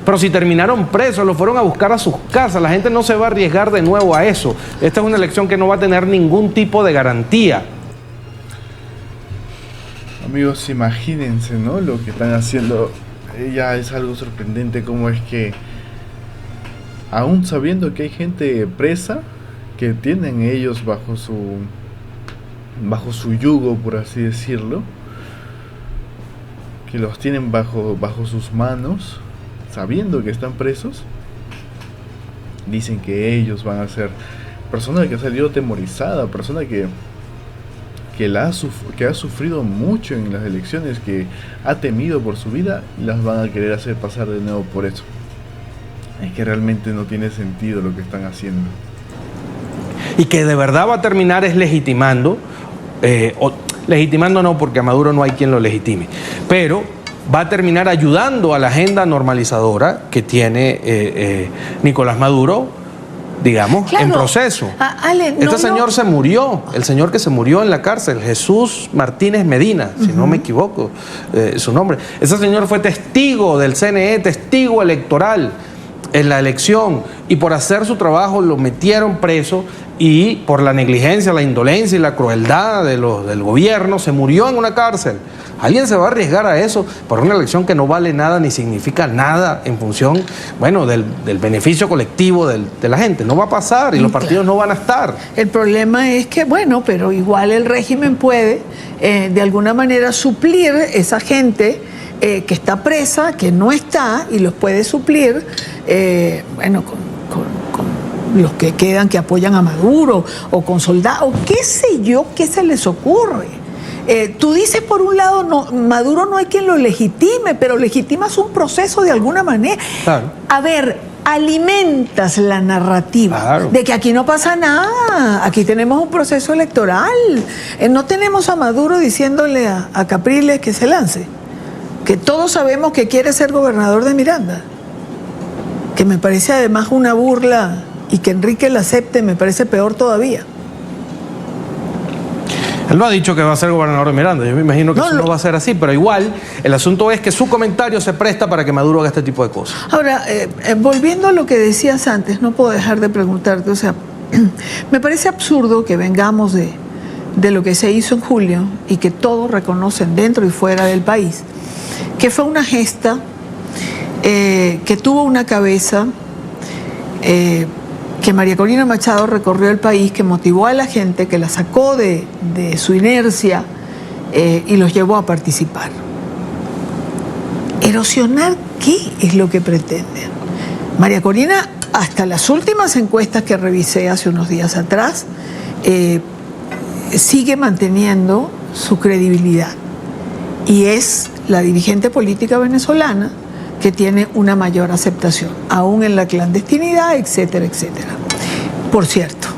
pero si terminaron presos, los fueron a buscar a sus casas. La gente no se va a arriesgar de nuevo a eso. Esta es una elección que no va a tener ningún tipo de garantía. Amigos, imagínense, ¿no?, lo que están haciendo. Ya es algo sorprendente cómo es que, aún sabiendo que hay gente presa, que tienen ellos bajo su yugo, por así decirlo, que los tienen bajo sus manos, sabiendo que están presos, dicen que ellos van a ser persona que ha salido atemorizada, persona que ha sufrido mucho en las elecciones, que ha temido por su vida, y las van a querer hacer pasar de nuevo por eso. Es que realmente no tiene sentido lo que están haciendo. Y que de verdad va a terminar es legitimando, legitimando no, porque a Maduro no hay quien lo legitime, pero va a terminar ayudando a la agenda normalizadora que tiene Nicolás Maduro, digamos, claro, en proceso. Señor se murió, el señor que se murió en la cárcel, Jesús Martínez Medina, si no me equivoco su nombre. Ese señor fue testigo del CNE, testigo electoral. en la elección y por hacer su trabajo lo metieron preso y por la negligencia, la indolencia y la crueldad del gobierno se murió en una cárcel. ¿Alguien se va a arriesgar a eso por una elección que no vale nada ni significa nada en función, bueno, del beneficio colectivo de la gente? No va a pasar y los partidos no van a estar. El problema es que, bueno, pero igual el régimen puede de alguna manera suplir esa gente que está presa, que no está, y los puede suplir, bueno, con los que quedan que apoyan a Maduro o con soldados, qué sé yo, qué se les ocurre. Tú dices, por un lado, no, Maduro no hay quien lo legitime, pero legitimas un proceso de alguna manera. Claro. A ver, alimentas la narrativa, claro, de que aquí no pasa nada, aquí tenemos un proceso electoral. No tenemos a Maduro diciéndole a Capriles que se lance, que todos sabemos que quiere ser gobernador de Miranda, que me parece además una burla, y que Enrique la acepte me parece peor todavía. Él no ha dicho que va a ser gobernador de Miranda, yo me imagino que eso no va a ser así, pero igual el asunto es que su comentario se presta para que Maduro haga este tipo de cosas. Ahora, volviendo a lo que decías antes, no puedo dejar de preguntarte, o sea, me parece absurdo que vengamos de lo que se hizo en julio y que todos reconocen dentro y fuera del país, que fue una gesta que tuvo una cabeza, que María Corina Machado recorrió el país, que motivó a la gente, que la sacó de su inercia y los llevó a participar. ¿Erosionar qué es lo que pretenden? María Corina, hasta las últimas encuestas que revisé hace unos días atrás, sigue manteniendo su credibilidad y es la dirigente política venezolana que tiene una mayor aceptación, aún en la clandestinidad, etcétera, etcétera. Por cierto,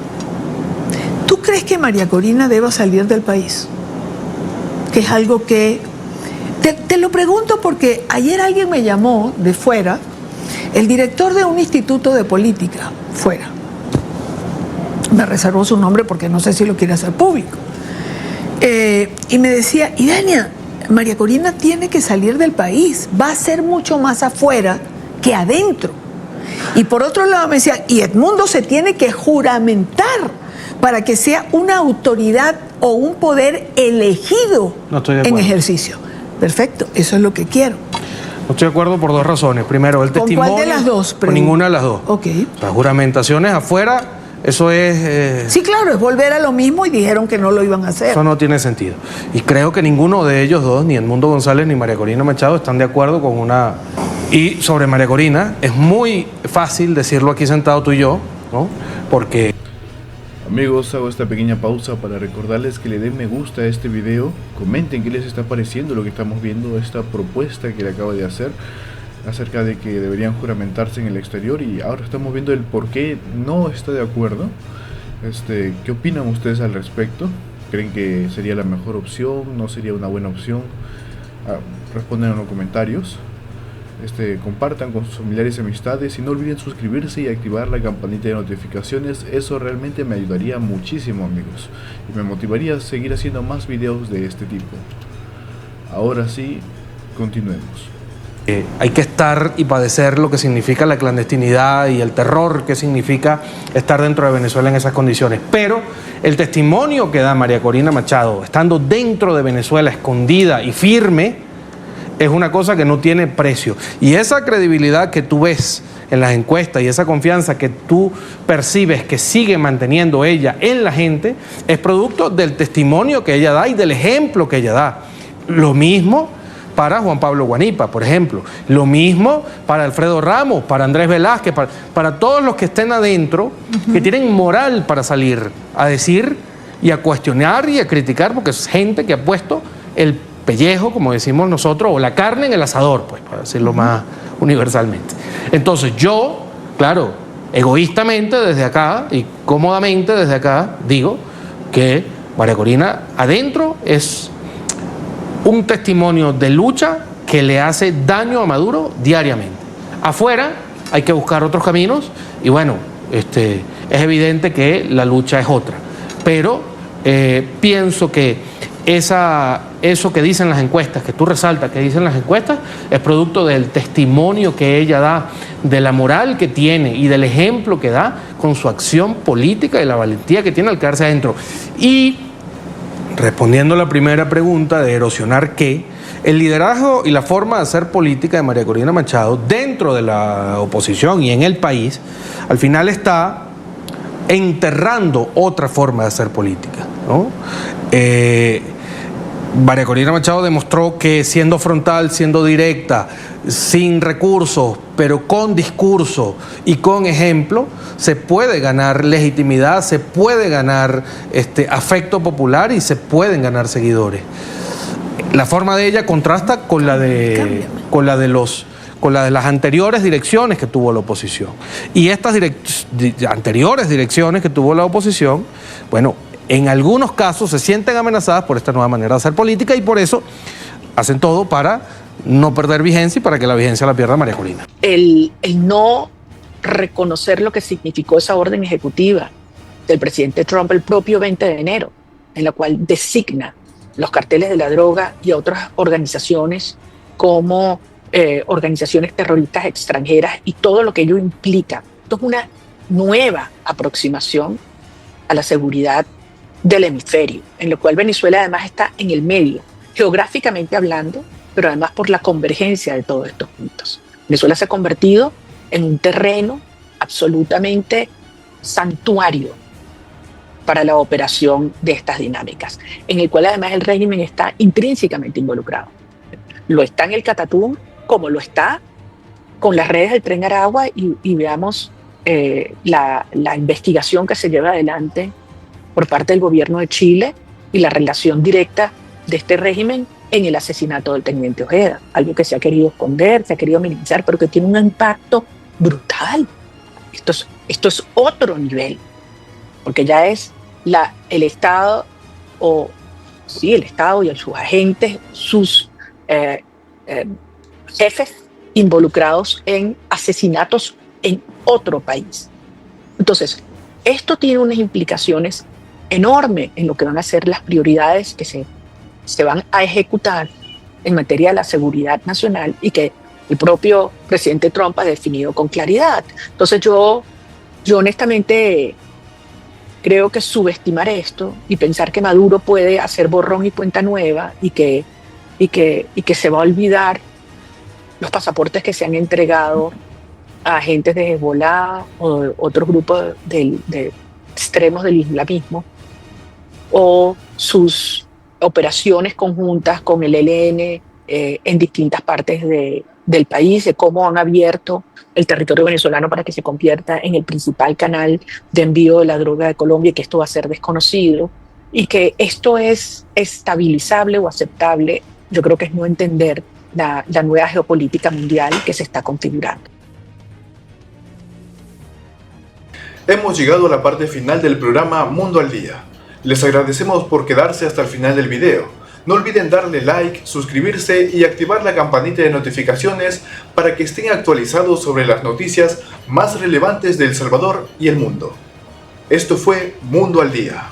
¿tú crees que María Corina deba salir del país? Que es algo que... Te lo pregunto porque ayer alguien me llamó de fuera, el director de un instituto de política, fuera. Me reservó su nombre porque no sé si lo quiere hacer público. Y me decía, Idania, María Corina tiene que salir del país, va a ser mucho más afuera que adentro. Y por otro lado me decía, y Edmundo se tiene que juramentar para que sea una autoridad o un poder elegido en ejercicio. Perfecto, eso es lo que quiero. No estoy de acuerdo por dos razones. Primero, el testimonio... ¿Con cuál de las dos? Con ninguna de las dos. Ok. Las juramentaciones afuera... Eso es... Sí, claro, es volver a lo mismo y dijeron que no lo iban a hacer. Eso no tiene sentido. Y creo que ninguno de ellos dos, ni Edmundo González ni María Corina Machado, están de acuerdo con una... Y sobre María Corina, es muy fácil decirlo aquí sentado tú y yo, ¿no? Porque... Amigos, hago esta pequeña pausa para recordarles que le den me gusta a este video, comenten qué les está pareciendo lo que estamos viendo, esta propuesta que le acabo de hacer acerca de que deberían juramentarse en el exterior, y ahora estamos viendo el por qué no está de acuerdo. ¿Qué opinan ustedes al respecto? ¿Creen que sería la mejor opción? ¿No sería una buena opción? Responden en los comentarios. Compartan con sus familiares y amistades y no olviden suscribirse y activar la campanita de notificaciones. Eso realmente me ayudaría muchísimo, amigos, y me motivaría a seguir haciendo más videos de este tipo. Ahora sí, continuemos. Hay que estar y padecer lo que significa la clandestinidad y el terror que significa estar dentro de Venezuela en esas condiciones. Pero el testimonio que da María Corina Machado, estando dentro de Venezuela, escondida y firme, es una cosa que no tiene precio. Y esa credibilidad que tú ves en las encuestas y esa confianza que tú percibes que sigue manteniendo ella en la gente, es producto del testimonio que ella da y del ejemplo que ella da. Lo mismo para Juan Pablo Guanipa, por ejemplo. Lo mismo para Alfredo Ramos, para Andrés Velázquez, para todos los que estén adentro, que tienen moral para salir a decir y a cuestionar y a criticar, porque es gente que ha puesto el pellejo, como decimos nosotros, o la carne en el asador, pues, para decirlo más universalmente. Entonces yo, claro, egoístamente desde acá y cómodamente desde acá, digo que María Corina adentro es un testimonio de lucha que le hace daño a Maduro diariamente. Afuera hay que buscar otros caminos y bueno, es evidente que la lucha es otra. Pero pienso que eso que dicen las encuestas, que tú resaltas que dicen las encuestas, es producto del testimonio que ella da, de la moral que tiene y del ejemplo que da con su acción política y la valentía que tiene al quedarse adentro. Y respondiendo a la primera pregunta de erosionar qué, el liderazgo y la forma de hacer política de María Corina Machado dentro de la oposición y en el país, al final está enterrando otra forma de hacer política, ¿no? María Corina Machado demostró que siendo frontal, siendo directa, sin recursos, pero con discurso y con ejemplo, se puede ganar legitimidad, se puede ganar afecto popular y se pueden ganar seguidores. La forma de ella contrasta con la de las anteriores direcciones que tuvo la oposición. Y estas anteriores direcciones que tuvo la oposición, bueno, en algunos casos se sienten amenazadas por esta nueva manera de hacer política y por eso hacen todo para no perder vigencia y para que la vigencia la pierda María Corina. El no reconocer lo que significó esa orden ejecutiva del presidente Trump el propio 20 de enero, en la cual designa los carteles de la droga y otras organizaciones como organizaciones terroristas extranjeras y todo lo que ello implica. Esto es una nueva aproximación a la seguridad del hemisferio, en lo cual Venezuela además está en el medio, geográficamente hablando, pero además por la convergencia de todos estos puntos. Venezuela se ha convertido en un terreno absolutamente santuario para la operación de estas dinámicas, en el cual además el régimen está intrínsecamente involucrado. Lo está en el Catatumbo, como lo está con las redes del Tren Aragua, y veamos la investigación que se lleva adelante por parte del gobierno de Chile y la relación directa de este régimen en el asesinato del teniente Ojeda, algo que se ha querido esconder, se ha querido minimizar, pero que tiene un impacto brutal. Esto es otro nivel, porque ya es el Estado, el Estado y sus agentes, sus jefes involucrados en asesinatos en otro país. Entonces, esto tiene unas implicaciones enormes en lo que van a ser las prioridades que se van a ejecutar en materia de la seguridad nacional y que el propio presidente Trump ha definido con claridad. Entonces yo honestamente creo que subestimar esto y pensar que Maduro puede hacer borrón y cuenta nueva y que se va a olvidar los pasaportes que se han entregado a agentes de Hezbollah o de otros grupos de extremos del islamismo, o sus operaciones conjuntas con el ELN en distintas partes del país, de cómo han abierto el territorio venezolano para que se convierta en el principal canal de envío de la droga de Colombia, y que esto va a ser desconocido, y que esto es estabilizable o aceptable. Yo creo que es no entender la nueva geopolítica mundial que se está configurando. Hemos llegado a la parte final del programa Mundo al Día. Les agradecemos por quedarse hasta el final del video. No olviden darle like, suscribirse y activar la campanita de notificaciones para que estén actualizados sobre las noticias más relevantes de El Salvador y el mundo. Esto fue Mundo al Día.